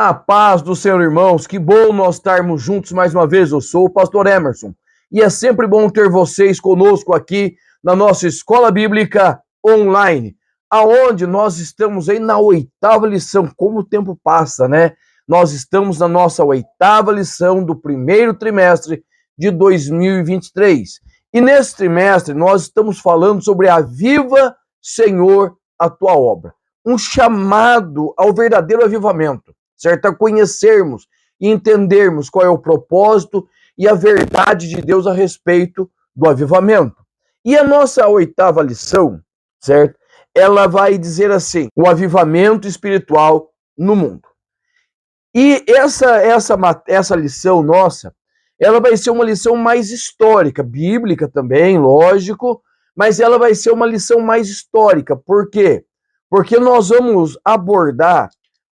A paz do Senhor, irmãos, que bom nós estarmos juntos mais uma vez. Eu sou o pastor Emerson e é sempre bom ter vocês conosco aqui na nossa Escola Bíblica Online, aonde nós estamos aí na 8ª lição. Como o tempo passa, né? Nós estamos na nossa 8ª lição do primeiro trimestre de 2023. E nesse trimestre nós estamos falando sobre Aviva, Senhor, a tua obra. Um chamado ao verdadeiro avivamento, certo? A conhecermos e entendermos qual é o propósito e a verdade de Deus a respeito do avivamento. E a nossa 8ª lição, certo? Ela vai dizer assim: o avivamento espiritual no mundo. E essa lição nossa, ela vai ser uma lição mais histórica, bíblica também, lógico, mas ela vai ser uma lição mais histórica. Por quê? Porque nós vamos abordar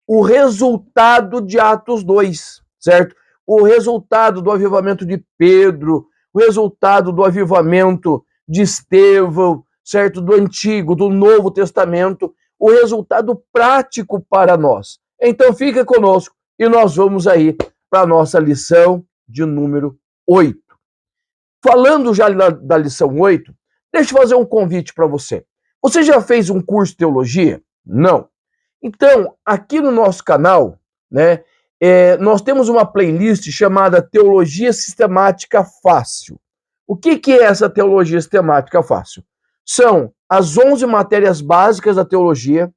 o resultado de Atos 2, certo? O resultado do avivamento de Pedro, o resultado do avivamento de Estevão, certo? Do Antigo, do Novo Testamento, o resultado prático para nós. Então fica conosco e nós vamos aí para a nossa lição de número 8. Falando já da lição 8, deixa eu fazer um convite para você. Você já fez um curso de teologia? Não. Então, aqui no nosso canal, né, nós temos uma playlist chamada Teologia Sistemática Fácil. O que é essa Teologia Sistemática Fácil? São as 11 matérias básicas da teologia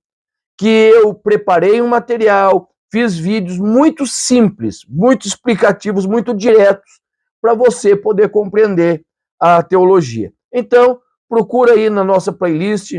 que eu preparei um material, fiz vídeos muito simples, muito explicativos, muito diretos, para você poder compreender a teologia. Então, procura aí na nossa playlist.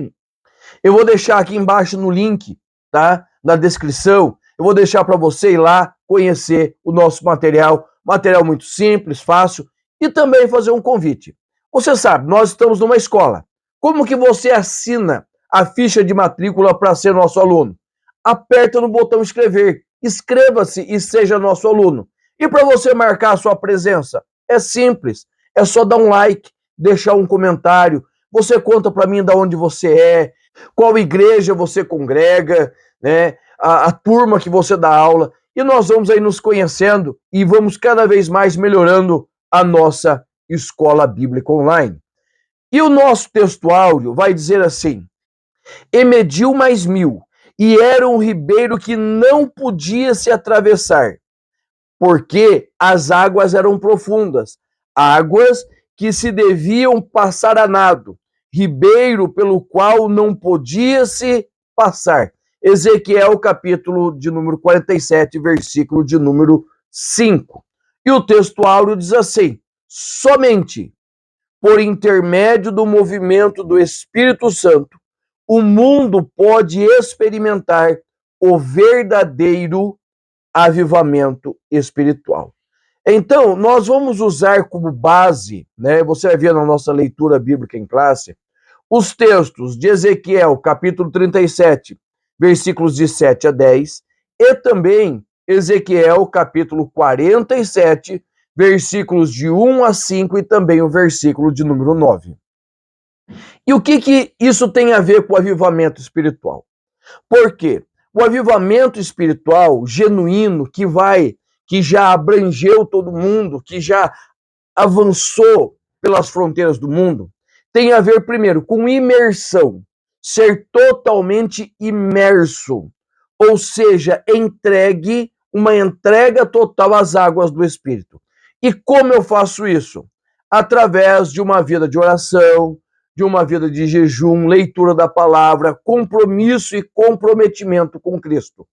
Eu vou deixar aqui embaixo no link, tá? Na descrição. Eu vou deixar para você ir lá conhecer o nosso material. Material muito simples, fácil. E também fazer um convite. Você sabe, nós estamos numa escola. Como que você assina a ficha de matrícula para ser nosso aluno? Aperta no botão inscrever. Inscreva-se e seja nosso aluno. E para você marcar a sua presença? É simples. É só dar um like, deixar um comentário. Você conta para mim de onde você é, qual igreja você congrega, né? A turma que você dá aula. E nós vamos aí nos conhecendo e vamos cada vez mais melhorando a nossa Escola Bíblica Online. E o nosso texto áureo vai dizer assim: e mediu mais 1000, e era um ribeiro que não podia se atravessar, porque as águas eram profundas, águas que se deviam passar a nado, ribeiro pelo qual não podia se passar. Ezequiel, capítulo de número 47, versículo de número 5. E o texto áureo diz assim: somente por intermédio do movimento do Espírito Santo, o mundo pode experimentar o verdadeiro avivamento espiritual. Então, nós vamos usar como base, né? Você vai ver na nossa leitura bíblica em classe, os textos de Ezequiel, capítulo 37, versículos de 7 a 10, e também Ezequiel, capítulo 47, versículos de 1 a 5 e também o versículo de número 9. E o que isso tem a ver com o avivamento espiritual? Por quê? O avivamento espiritual genuíno, que já abrangeu todo mundo, que já avançou pelas fronteiras do mundo, tem a ver primeiro com imersão, ser totalmente imerso, ou seja, uma entrega total às águas do Espírito. E como eu faço isso? Através de uma vida de oração, de uma vida de jejum, leitura da palavra, compromisso e comprometimento com Cristo.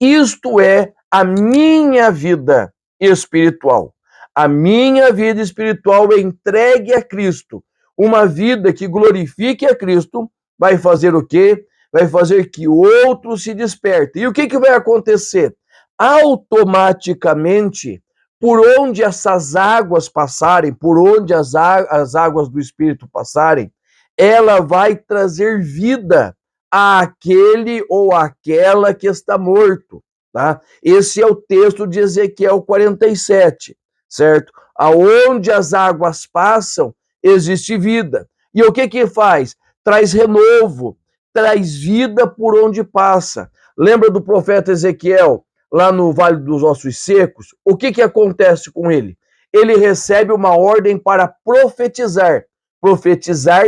Isto é a minha vida espiritual. A minha vida espiritual é entregue a Cristo. Uma vida que glorifique a Cristo vai fazer o quê? Vai fazer que outros se despertem. E o que vai acontecer? Automaticamente, por onde essas águas passarem, por onde as águas do Espírito passarem, ela vai trazer vida àquele ou àquela que está morto, tá? Esse é o texto de Ezequiel 47, certo? Aonde as águas passam, existe vida. E o que faz? Traz renovo, traz vida por onde passa. Lembra do profeta Ezequiel, lá no Vale dos Ossos Secos, o que acontece com ele? Ele recebe uma ordem para profetizar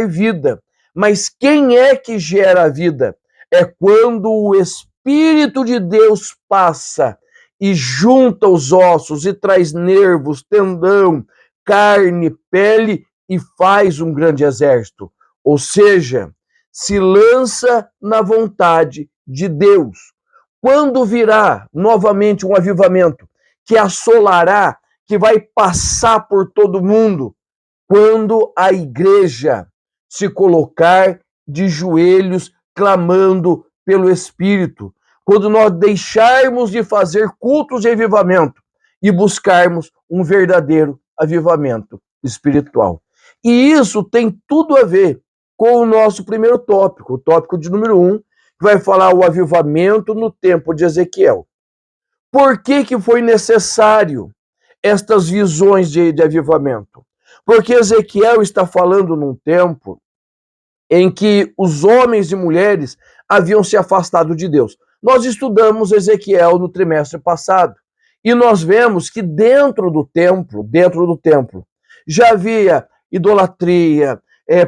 vida. Mas quem é que gera a vida? É quando o Espírito de Deus passa e junta os ossos e traz nervos, tendão, carne, pele e faz um grande exército. Ou seja, se lança na vontade de Deus. Quando virá novamente um avivamento que assolará, que vai passar por todo mundo? Quando a igreja se colocar de joelhos clamando pelo Espírito, quando nós deixarmos de fazer cultos de avivamento e buscarmos um verdadeiro avivamento espiritual. E isso tem tudo a ver com o nosso primeiro tópico, o tópico de número 1, que vai falar o avivamento no tempo de Ezequiel. Por que foi necessário estas visões de avivamento? Porque Ezequiel está falando num tempo em que os homens e mulheres haviam se afastado de Deus. Nós estudamos Ezequiel no trimestre passado e nós vemos que dentro do templo, já havia idolatria,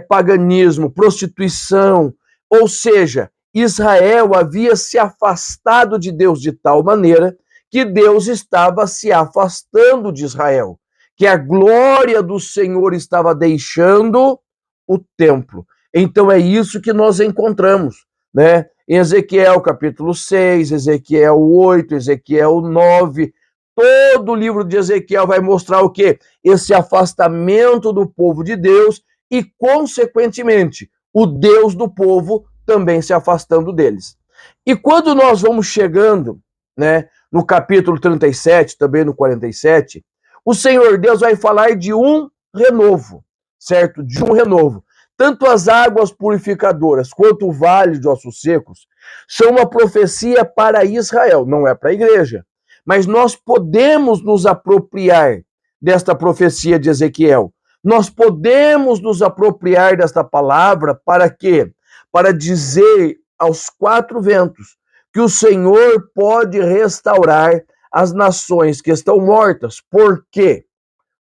paganismo, prostituição, ou seja, Israel havia se afastado de Deus de tal maneira que Deus estava se afastando de Israel, que a glória do Senhor estava deixando o templo. Então é isso que nós encontramos, né? Em Ezequiel capítulo 6, Ezequiel 8, Ezequiel 9, todo o livro de Ezequiel vai mostrar o quê? Esse afastamento do povo de Deus e, consequentemente, o Deus do povo também se afastando deles. E quando nós vamos chegando, né, no capítulo 37, também no 47, o Senhor Deus vai falar de um renovo, certo? De um renovo. Tanto as águas purificadoras quanto o vale de ossos secos são uma profecia para Israel, não é para a igreja. Mas nós podemos nos apropriar desta profecia de Ezequiel. Nós podemos nos apropriar desta palavra para quê? Para dizer aos quatro ventos que o Senhor pode restaurar as nações que estão mortas. Por quê?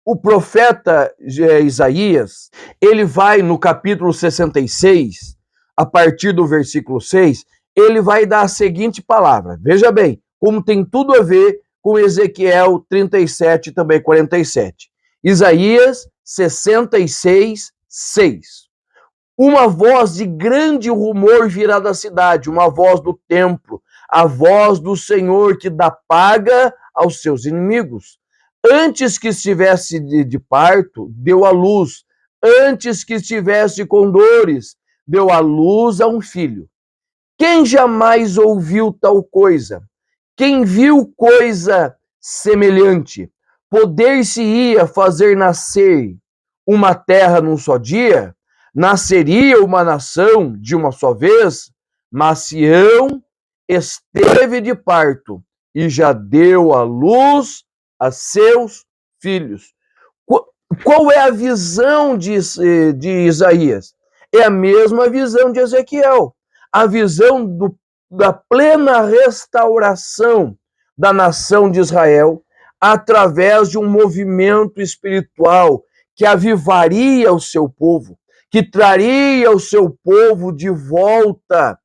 O profeta Isaías, ele vai no capítulo 66, a partir do versículo 6, ele vai dar a seguinte palavra. Veja bem, como tem tudo a ver com Ezequiel 37 e também 47. Isaías 66, 6. Uma voz de grande rumor virá da cidade, uma voz do templo, a voz do Senhor que dá paga aos seus inimigos. Antes que estivesse de parto, deu à luz. Antes que estivesse com dores, deu à luz a um filho. Quem jamais ouviu tal coisa? Quem viu coisa semelhante? Poder-se-ia fazer nascer uma terra num só dia? Nasceria uma nação de uma só vez? Mas Sião esteve de parto e já deu à luz a seus filhos. Qual é a visão de Isaías? É a mesma visão de Ezequiel. A visão da plena restauração da nação de Israel através de um movimento espiritual que avivaria o seu povo, que traria o seu povo de volta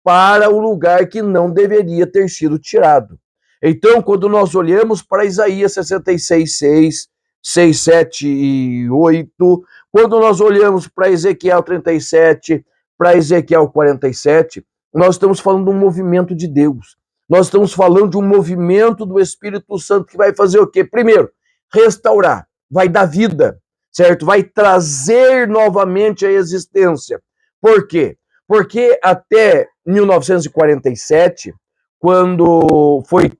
para o lugar que não deveria ter sido tirado. Então, quando nós olhamos para Isaías 66, 6, 7 e 8, quando nós olhamos para Ezequiel 37, para Ezequiel 47, nós estamos falando de um movimento de Deus. Nós estamos falando de um movimento do Espírito Santo que vai fazer o quê? Primeiro, restaurar, vai dar vida, certo? Vai trazer novamente a existência. Por quê? Porque até 1947, quando foi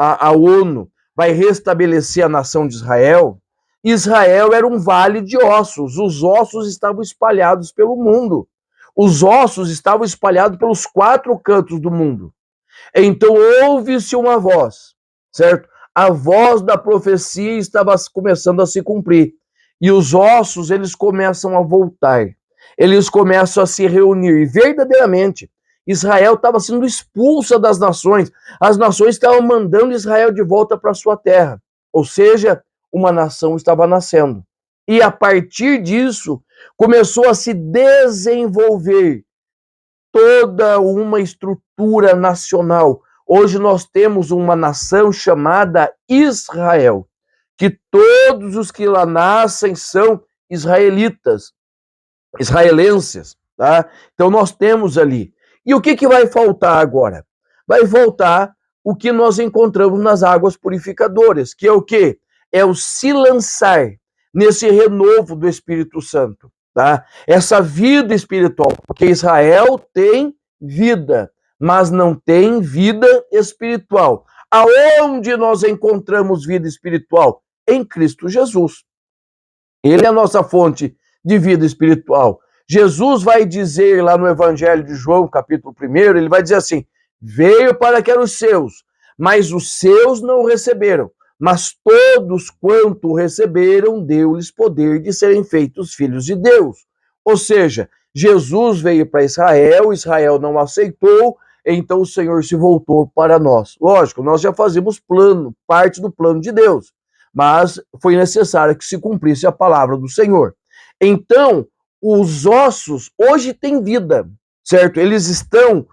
a ONU vai restabelecer a nação de Israel, Israel era um vale de ossos. Os ossos estavam espalhados pelo mundo. Os ossos estavam espalhados pelos quatro cantos do mundo. Então ouve-se uma voz, certo? A voz da profecia estava começando a se cumprir. E os ossos, eles começam a voltar. Eles começam a se reunir. E verdadeiramente, Israel estava sendo expulsa das nações. As nações estavam mandando Israel de volta para sua terra. Ou seja, uma nação estava nascendo. E a partir disso, começou a se desenvolver toda uma estrutura nacional. Hoje nós temos uma nação chamada Israel, que todos os que lá nascem são israelitas, israelenses, tá? Então nós temos ali. E o que vai faltar agora? Vai faltar o que nós encontramos nas águas purificadoras, que é o quê? É o se lançar nesse renovo do Espírito Santo, tá? Essa vida espiritual, porque Israel tem vida, mas não tem vida espiritual. Aonde nós encontramos vida espiritual? Em Cristo Jesus. Ele é a nossa fonte de vida espiritual. Jesus vai dizer lá no Evangelho de João, capítulo 1, ele vai dizer assim: veio para que eram os seus, mas os seus não o receberam. Mas todos quanto o receberam, deu-lhes poder de serem feitos filhos de Deus. Ou seja, Jesus veio para Israel, Israel não aceitou, então o Senhor se voltou para nós. Lógico, nós já fazemos parte do plano de Deus, mas foi necessário que se cumprisse a palavra do Senhor. Então, os ossos hoje têm vida, certo? Eles estão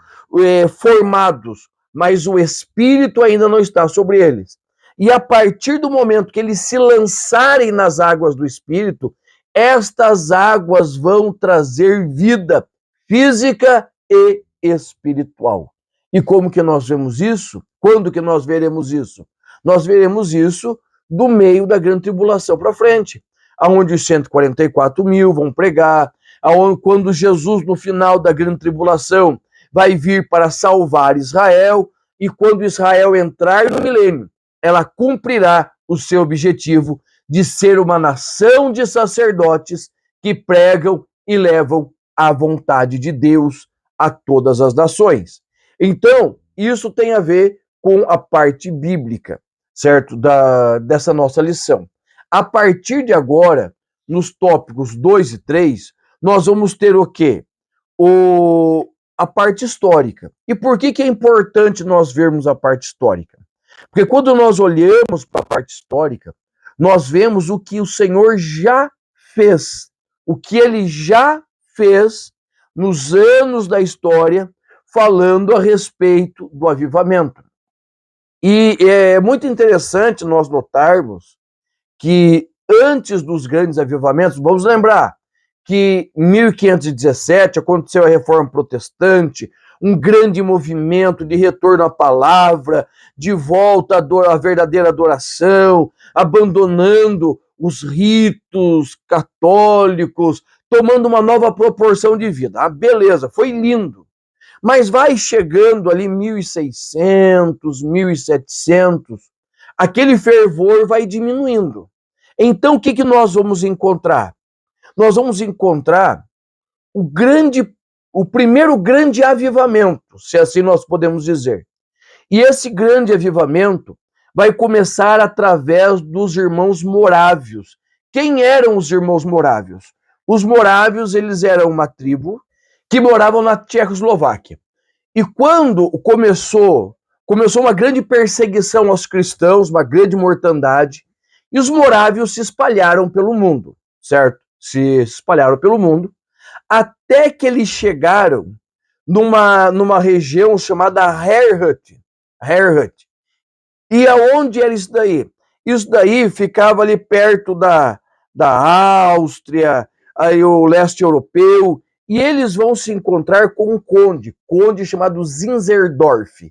formados, mas o Espírito ainda não está sobre eles. E a partir do momento que eles se lançarem nas águas do Espírito, estas águas vão trazer vida física e espiritual. E como que nós vemos isso? Quando que nós veremos isso? Nós veremos isso do meio da grande tribulação para frente, aonde os 144 mil vão pregar, aonde, quando Jesus, no final da grande tribulação, vai vir para salvar Israel, e quando Israel entrar no milênio, ela cumprirá o seu objetivo de ser uma nação de sacerdotes que pregam e levam a vontade de Deus a todas as nações. Então, isso tem a ver com a parte bíblica, certo? Dessa nossa lição. A partir de agora, nos tópicos 2 e 3, nós vamos ter o quê? A parte histórica. E por que é importante nós vermos a parte histórica? Porque quando nós olhamos para a parte histórica, nós vemos o que o Senhor já fez, o que ele já fez nos anos da história, falando a respeito do avivamento. E é muito interessante nós notarmos que antes dos grandes avivamentos, vamos lembrar que em 1517 aconteceu a Reforma Protestante, um grande movimento de retorno à palavra, de volta à verdadeira adoração, abandonando os ritos católicos, tomando uma nova proporção de vida. Ah, beleza, foi lindo. Mas vai chegando ali 1600, 1700, aquele fervor vai diminuindo. Então, o que nós vamos encontrar? Nós vamos encontrar o primeiro grande avivamento, se assim nós podemos dizer. E esse grande avivamento vai começar através dos irmãos morávios. Quem eram os irmãos morávios? Os morávios, eles eram uma tribo que moravam na Tchecoslováquia. E quando começou uma grande perseguição aos cristãos, uma grande mortandade, e os morávios se espalharam pelo mundo, certo? Se espalharam pelo mundo, até que eles chegaram numa região chamada Herrhut. E aonde era isso daí? Isso daí ficava ali perto da Áustria, aí o leste europeu, e eles vão se encontrar com um conde chamado Zinzendorf.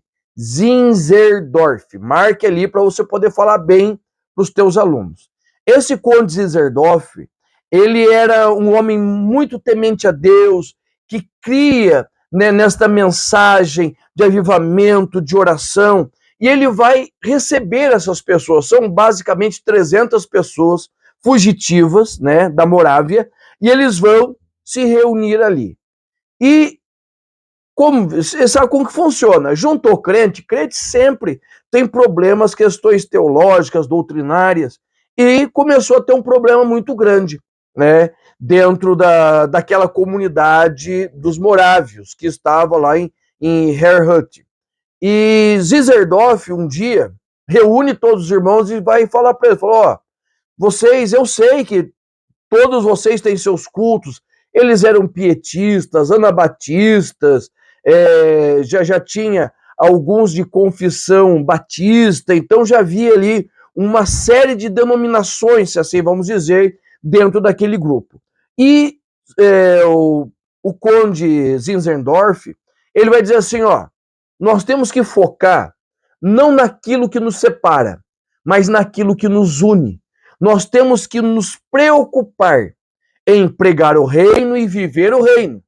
Marque ali para você poder falar bem para os teus alunos. Esse conde Zinzendorf, ele era um homem muito temente a Deus, que cria, né, nesta mensagem de avivamento, de oração, e ele vai receber essas pessoas. São basicamente 300 pessoas fugitivas, né, da Morávia, e eles vão se reunir ali. E sabe como que funciona? Juntou crente sempre tem problemas, questões teológicas, doutrinárias, e começou a ter um problema muito grande, né, dentro daquela comunidade dos morávios, que estava lá em em Herrhut. E Zinzendorf, um dia, reúne todos os irmãos e vai falar para eles, falou, ó, vocês, eu sei que todos vocês têm seus cultos, eles eram pietistas, anabatistas, já tinha alguns de confissão batista, então já havia ali uma série de denominações, se assim vamos dizer, dentro daquele grupo. E o conde Zinzendorf, ele vai dizer assim, ó, nós temos que focar não naquilo que nos separa, mas naquilo que nos une. Nós temos que nos preocupar em pregar o reino e viver o reino.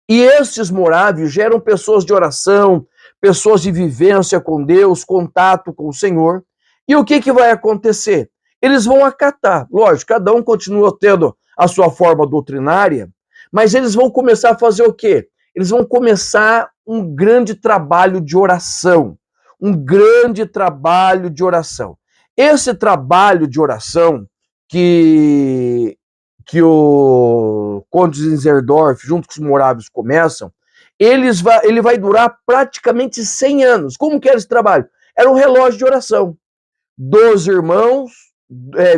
E estes morávios geram pessoas de oração, pessoas de vivência com Deus, contato com o Senhor. E o que vai acontecer? Eles vão acatar. Lógico, cada um continua tendo a sua forma doutrinária, mas eles vão começar a fazer o quê? Eles vão começar um grande trabalho de oração. Um grande trabalho de oração. Esse trabalho de oração que o conde Zinzendorf, junto com os morávios, começam, ele vai durar praticamente 100 anos. Como que era esse trabalho? Era um relógio de oração. 12 irmãos,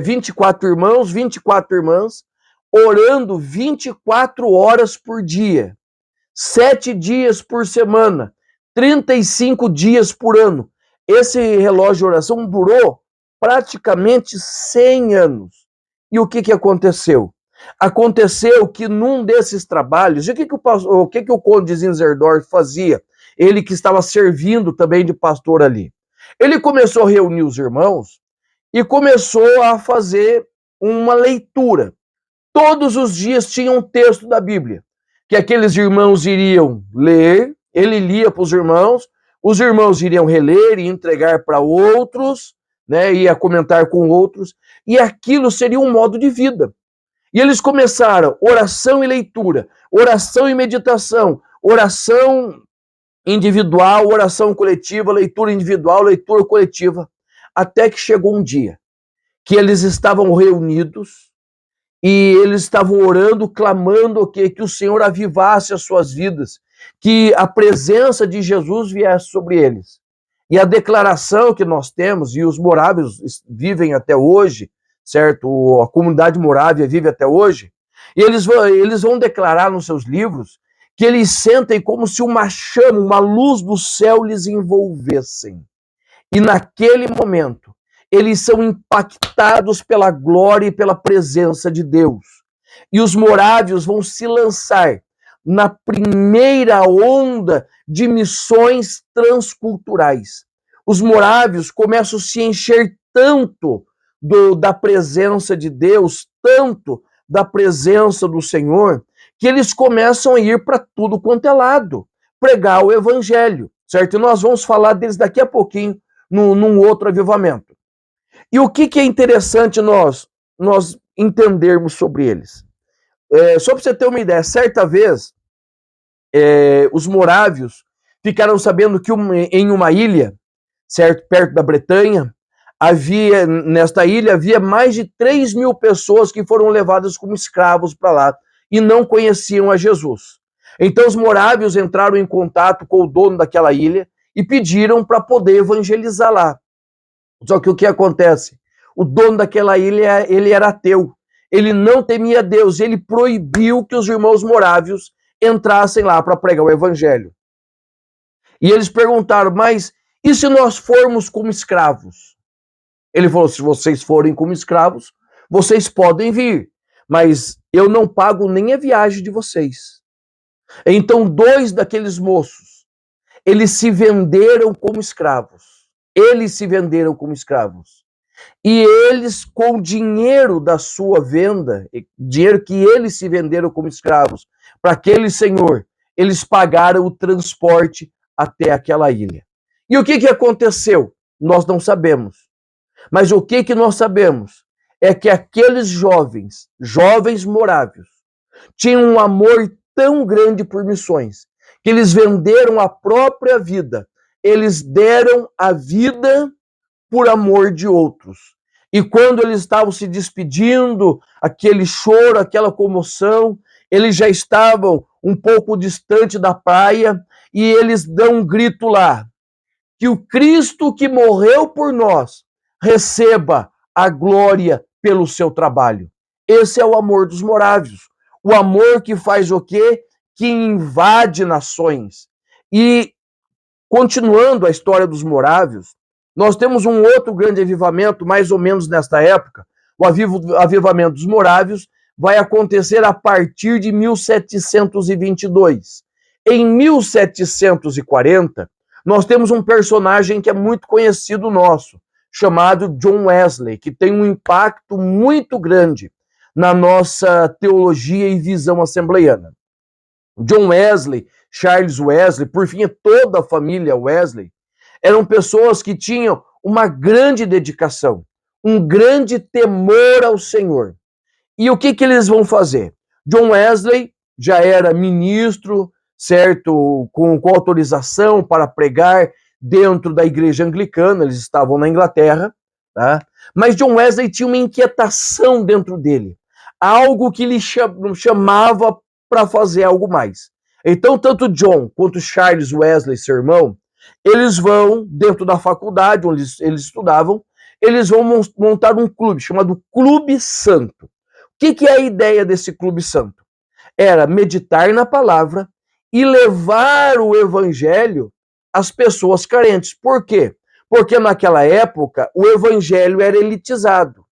24 irmãos, 24 irmãs, orando 24 horas por dia, 7 dias por semana, 35 dias por ano. Esse relógio de oração durou praticamente 100 anos. E o que aconteceu? Aconteceu que num desses trabalhos, o que o conde Zinzendorf fazia? Ele que estava servindo também de pastor ali. Ele começou a reunir os irmãos e começou a fazer uma leitura. Todos os dias tinha um texto da Bíblia, que aqueles irmãos iriam ler, ele lia para os irmãos iriam reler e entregar para outros, né, ia comentar com outros, e aquilo seria um modo de vida. E eles começaram oração e leitura, oração e meditação, oração individual, oração coletiva, leitura individual, leitura coletiva, até que chegou um dia que eles estavam reunidos e eles estavam orando, clamando que o Senhor avivasse as suas vidas, que a presença de Jesus viesse sobre eles. E a declaração que nós temos, e os morávios vivem até hoje, certo? A comunidade morávia vive até hoje, e eles vão declarar nos seus livros que eles sentem como se uma chama, uma luz do céu lhes envolvessem. E naquele momento, eles são impactados pela glória e pela presença de Deus. E os morávios vão se lançar na primeira onda de missões transculturais. Os morávios começam a se encher tanto da presença de Deus, tanto da presença do Senhor, que eles começam a ir para tudo quanto é lado, pregar o evangelho, certo? E nós vamos falar deles daqui a pouquinho, num outro avivamento. E o que é interessante nós entendermos sobre eles? Só para você ter uma ideia, certa vez, os morávios ficaram sabendo que em uma ilha, certo, perto da Bretanha, nesta ilha havia mais de 3 mil pessoas que foram levadas como escravos para lá e não conheciam a Jesus. Então os morávios entraram em contato com o dono daquela ilha e pediram para poder evangelizar lá. Só que o que acontece? O dono daquela ilha, ele era ateu. Ele não temia Deus. Ele proibiu que os irmãos morávios entrassem lá para pregar o evangelho. E eles perguntaram, mas e se nós formos como escravos? Ele falou, se vocês forem como escravos, vocês podem vir, mas eu não pago nem a viagem de vocês. Então 2 daqueles moços, eles se venderam como escravos. Eles se venderam como escravos. E eles, com o dinheiro da sua venda, dinheiro que eles se venderam como escravos, para aquele senhor, eles pagaram o transporte até aquela ilha. E o que aconteceu? Nós não sabemos. Mas o que nós sabemos? É que aqueles jovens morávios, tinham um amor tão grande por missões, que eles venderam a própria vida. Eles deram a vida por amor de outros. E quando eles estavam se despedindo, aquele choro, aquela comoção, eles já estavam um pouco distante da praia, e eles dão um grito lá, que o Cristo que morreu por nós receba a glória pelo seu trabalho. Esse é o amor dos morávios. O amor que faz o quê? Que invade nações. E, continuando a história dos morávios, nós temos um outro grande avivamento, mais ou menos nesta época. O avivamento dos morávios vai acontecer a partir de 1722. Em 1740, nós temos um personagem que é muito conhecido nosso, chamado John Wesley, que tem um impacto muito grande na nossa teologia e visão assembleiana. John Wesley, Charles Wesley, por fim, toda a família Wesley, eram pessoas que tinham uma grande dedicação, um grande temor ao Senhor. E o que eles vão fazer? John Wesley já era ministro, certo, com autorização para pregar dentro da igreja anglicana, eles estavam na Inglaterra, tá? Mas John Wesley tinha uma inquietação dentro dele, algo que lhe chamava para fazer algo mais. Então, tanto John quanto Charles Wesley, seu irmão, eles vão, dentro da faculdade onde eles estudavam, eles vão montar um clube chamado Clube Santo. O que é a ideia desse Clube Santo? Era meditar na palavra e levar o evangelho às pessoas carentes. Por quê? Porque naquela época o evangelho era elitizado.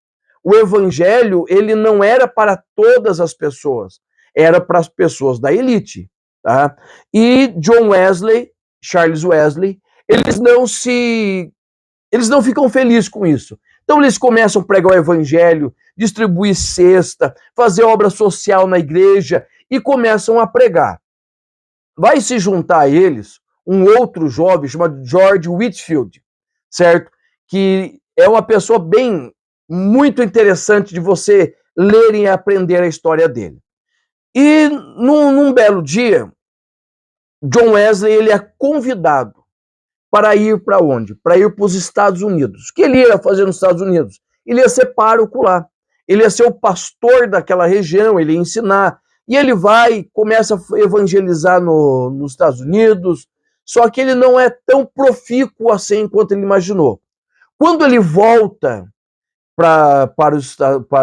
O evangelho, ele não era para todas as pessoas, era para as pessoas da elite, tá? E John Wesley, Charles Wesley, eles não ficam felizes com isso. Então eles começam a pregar o evangelho, distribuir cesta, fazer obra social na igreja e começam a pregar. Vai se juntar a eles um outro jovem chamado George Whitefield, certo? Que é uma pessoa muito interessante de você ler e aprender a história dele. E num belo dia, John Wesley ele é convidado para ir para onde? Para ir para os Estados Unidos. O que ele ia fazer nos Estados Unidos? Ele ia ser pároco lá. Ele ia ser o pastor daquela região, ele ia ensinar. E ele começa a evangelizar nos Estados Unidos, só que ele não é tão profícuo assim quanto ele imaginou. Quando ele volta para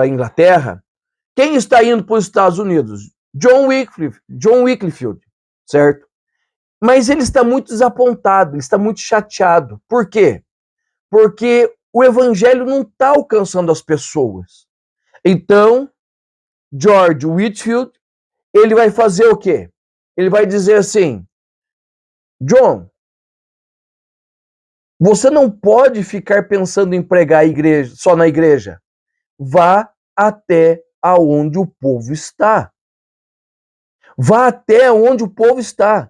a Inglaterra, quem está indo para os Estados Unidos? John Wycliffe, certo? Mas ele está muito desapontado, ele está muito chateado. Por quê? Porque o evangelho não está alcançando as pessoas. Então, George Whitefield, ele vai fazer o quê? Ele vai dizer assim, John, você não pode ficar pensando em pregar a igreja, só na igreja. Vá até aonde o povo está. Vá até onde o povo está.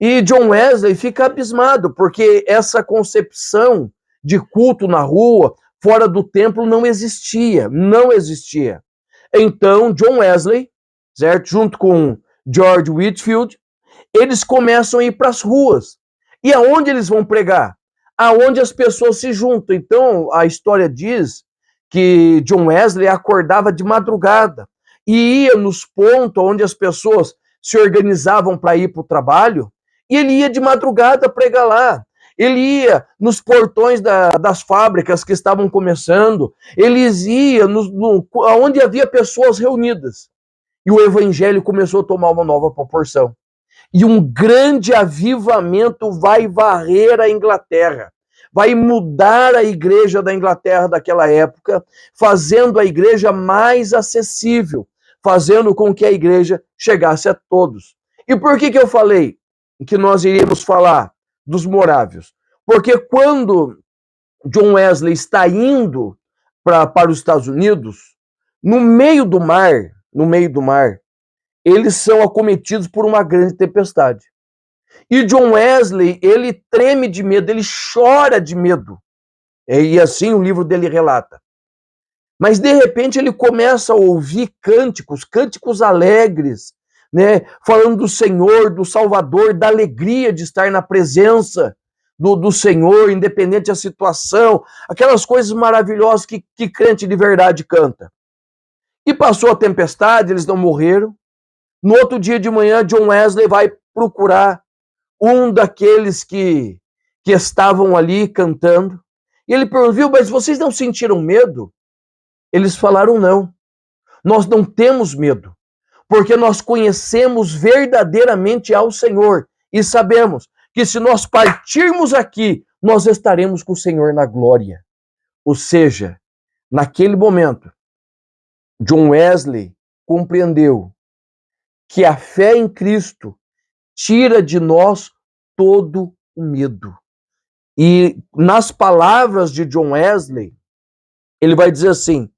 E John Wesley fica abismado, porque essa concepção de culto na rua, fora do templo, não existia. Então, John Wesley, certo? Junto com George Whitefield, eles começam a ir para as ruas. E aonde eles vão pregar? Aonde as pessoas se juntam. Então, a história diz que John Wesley acordava de madrugada e ia nos pontos onde as pessoas se organizavam para ir para o trabalho, e ele ia de madrugada pregar lá. Ele ia nos portões das fábricas que estavam começando, eles iam onde havia pessoas reunidas. E o evangelho começou a tomar uma nova proporção. E um grande avivamento vai varrer a Inglaterra, vai mudar a igreja da Inglaterra daquela época, fazendo a igreja mais acessível, fazendo com que a igreja chegasse a todos. E por que eu falei que nós iríamos falar dos morávios? Porque quando John Wesley está indo para os Estados Unidos, no meio do mar, eles são acometidos por uma grande tempestade. E John Wesley, ele treme de medo, ele chora de medo. E assim o livro dele relata. Mas de repente ele começa a ouvir cânticos alegres, né? Falando do Senhor, do Salvador, da alegria de estar na presença do Senhor, independente da situação, aquelas coisas maravilhosas que crente de verdade canta. E passou a tempestade, eles não morreram. No outro dia de manhã, John Wesley vai procurar um daqueles que estavam ali cantando, e ele perguntou: mas vocês não sentiram medo? Eles falaram: não, nós não temos medo, porque nós conhecemos verdadeiramente ao Senhor e sabemos que se nós partirmos aqui, nós estaremos com o Senhor na glória. Ou seja, naquele momento, John Wesley compreendeu que a fé em Cristo tira de nós todo o medo. E nas palavras de John Wesley, ele vai dizer assim: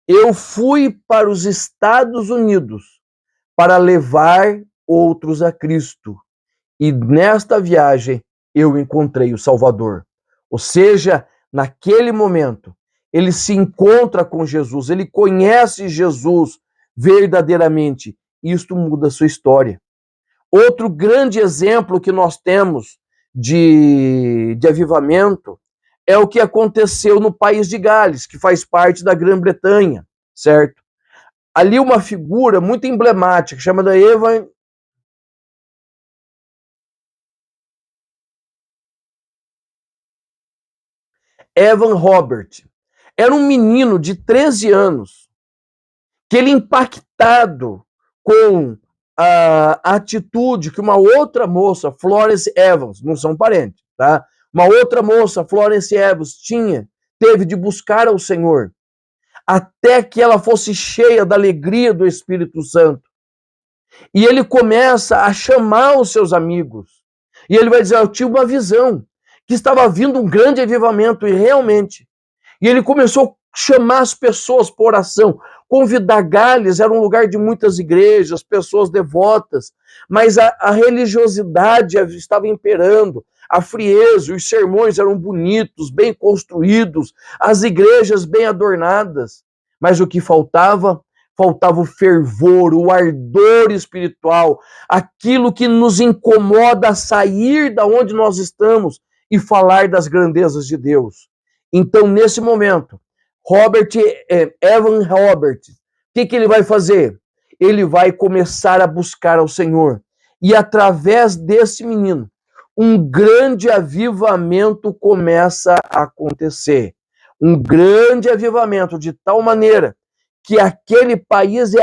eu fui para os Estados Unidos para levar outros a Cristo. E nesta viagem eu encontrei o Salvador. Ou seja, naquele momento, ele se encontra com Jesus, ele conhece Jesus verdadeiramente. Isto muda a sua história. Outro grande exemplo que nós temos de avivamento é o que aconteceu no país de Gales, que faz parte da Grã-Bretanha, certo? Ali uma figura muito emblemática, chamada Evan Robert. Era um menino de 13 anos, que ele, impactado com a atitude que uma outra moça, Florence Evans, não são parentes, tá? Uma outra moça, Florence Evans, teve de buscar ao Senhor, até que ela fosse cheia da alegria do Espírito Santo. E ele começa a chamar os seus amigos. E ele vai dizer: eu tive uma visão, que estava vindo um grande avivamento, e realmente. E ele começou a chamar as pessoas por oração, convidar. Gales era um lugar de muitas igrejas, pessoas devotas, mas a religiosidade estava imperando, a frieza, os sermões eram bonitos, bem construídos, as igrejas bem adornadas, mas o que faltava? Faltava o fervor, o ardor espiritual, aquilo que nos incomoda a sair da onde nós estamos e falar das grandezas de Deus. Então, nesse momento, Evan Robert, o que ele vai fazer? Ele vai começar a buscar ao Senhor. E através desse menino, um grande avivamento começa a acontecer. Um grande avivamento, de tal maneira que aquele país é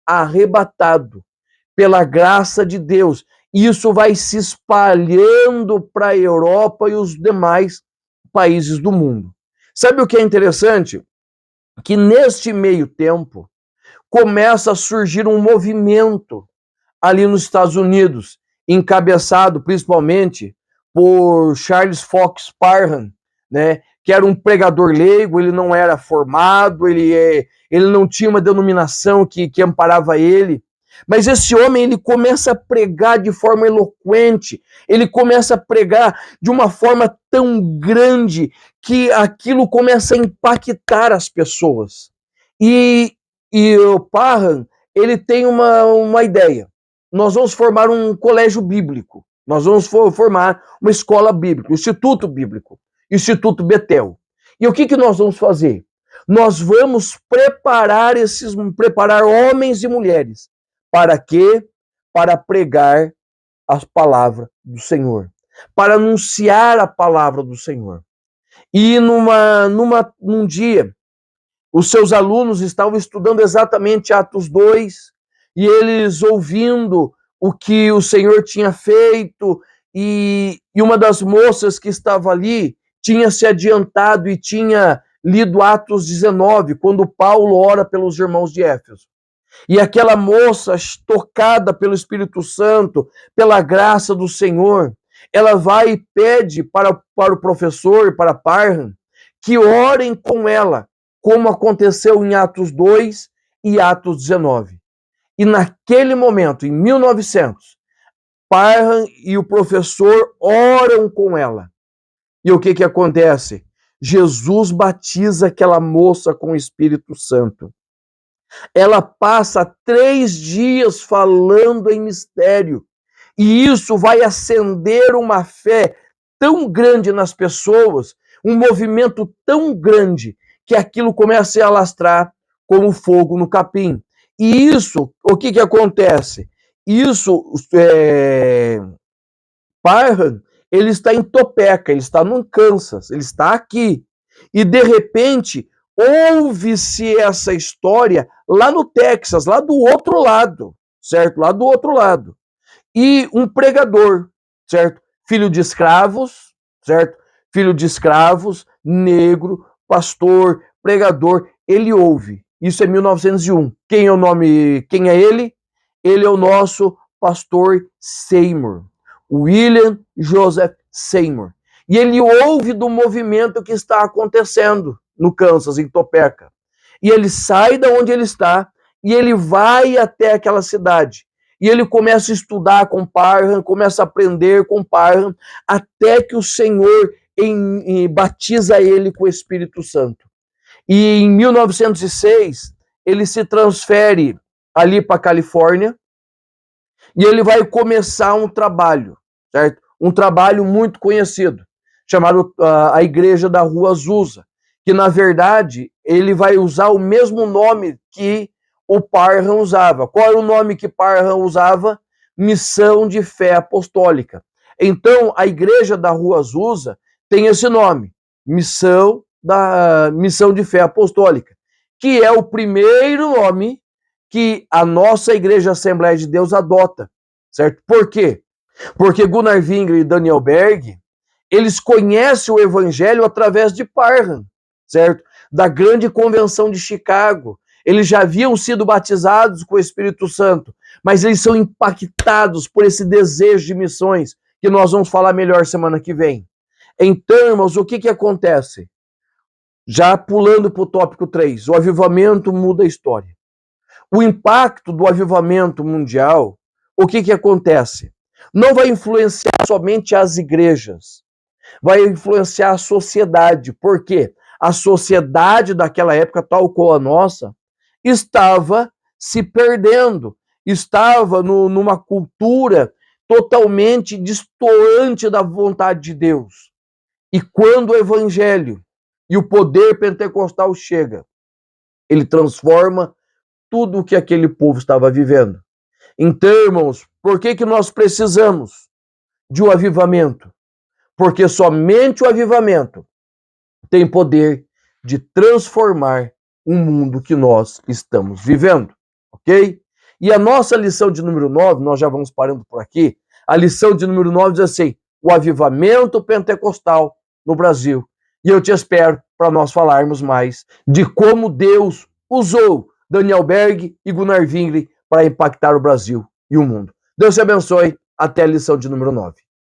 arrebatado pela graça de Deus. Isso vai se espalhando para a Europa e os demais países do mundo. Sabe o que é interessante? Que neste meio tempo começa a surgir um movimento ali nos Estados Unidos, encabeçado principalmente por Charles Fox Parham, né, que era um pregador leigo, ele não era formado, ele não tinha uma denominação que amparava ele. Mas esse homem, ele começa a pregar de forma eloquente, ele começa a pregar de uma forma tão grande que aquilo começa a impactar as pessoas. E o Parham, ele tem uma ideia. Nós vamos formar um colégio bíblico, nós vamos formar uma escola bíblica, um instituto bíblico, Instituto Betel. E o que nós vamos fazer? Nós vamos preparar homens e mulheres. Para quê? Para pregar as palavras do Senhor, para anunciar a palavra do Senhor. E num dia, os seus alunos estavam estudando exatamente Atos 2, e eles ouvindo o que o Senhor tinha feito, e uma das moças que estava ali tinha se adiantado e tinha lido Atos 19, quando Paulo ora pelos irmãos de Éfeso. E aquela moça, tocada pelo Espírito Santo, pela graça do Senhor, ela vai e pede para o professor, para Parham, que orem com ela, como aconteceu em Atos 2 e Atos 19. E naquele momento, em 1900, Parham e o professor oram com ela. E o que acontece? Jesus batiza aquela moça com o Espírito Santo. Ela passa 3 dias falando em mistério. E isso vai acender uma fé tão grande nas pessoas, um movimento tão grande, que aquilo começa a alastrar como fogo no capim. E isso, o que acontece? isso, Parham, ele está em Topeka, ele está no Kansas, ele está aqui. E, de repente, ouve-se essa história lá no Texas, lá do outro lado, certo? Lá do outro lado. E um pregador, certo? Filho de escravos, certo? Filho de escravos, negro, pastor, pregador, ele ouve. Isso é 1901. Quem é o nome? Quem é ele? Ele é o nosso pastor Seymour, William Joseph Seymour. E ele ouve do movimento que está acontecendo no Kansas, em Topeka. E ele sai da onde ele está e ele vai até aquela cidade. E ele começa a estudar com Parham, começa a aprender com Parham, até que o Senhor batiza ele com o Espírito Santo. E em 1906, ele se transfere ali para a Califórnia e ele vai começar um trabalho, certo? Um trabalho muito conhecido, chamado a Igreja da Rua Azusa, que na verdade ele vai usar o mesmo nome que o Parham usava. Qual era o nome que Parham usava? Missão de Fé Apostólica. Então, a Igreja da Rua Azusa tem esse nome, Missão de Fé Apostólica, que é o primeiro nome que a nossa Igreja Assembleia de Deus adota, certo? Por quê? Porque Gunnar Wingre e Daniel Berg, eles conhecem o Evangelho através de Parham, certo? Da grande convenção de Chicago. Eles já haviam sido batizados com o Espírito Santo, mas eles são impactados por esse desejo de missões, que nós vamos falar melhor semana que vem. Então, irmãos, o que acontece? Já pulando para o tópico 3, o avivamento muda a história. O impacto do avivamento mundial, o que acontece? Não vai influenciar somente as igrejas, vai influenciar a sociedade. Por quê? A sociedade daquela época, tal qual a nossa, estava se perdendo, estava numa cultura totalmente distoante da vontade de Deus. E quando o evangelho e o poder pentecostal chega, ele transforma tudo o que aquele povo estava vivendo. Então, irmãos, por que nós precisamos de um avivamento? Porque somente o avivamento tem poder de transformar o mundo que nós estamos vivendo, ok? E a nossa lição de número 9, nós já vamos parando por aqui, a lição de número 9 diz assim, o avivamento pentecostal no Brasil. E eu te espero para nós falarmos mais de como Deus usou Daniel Berg e Gunnar Wingre para impactar o Brasil e o mundo. Deus te abençoe. Até a lição de número 9.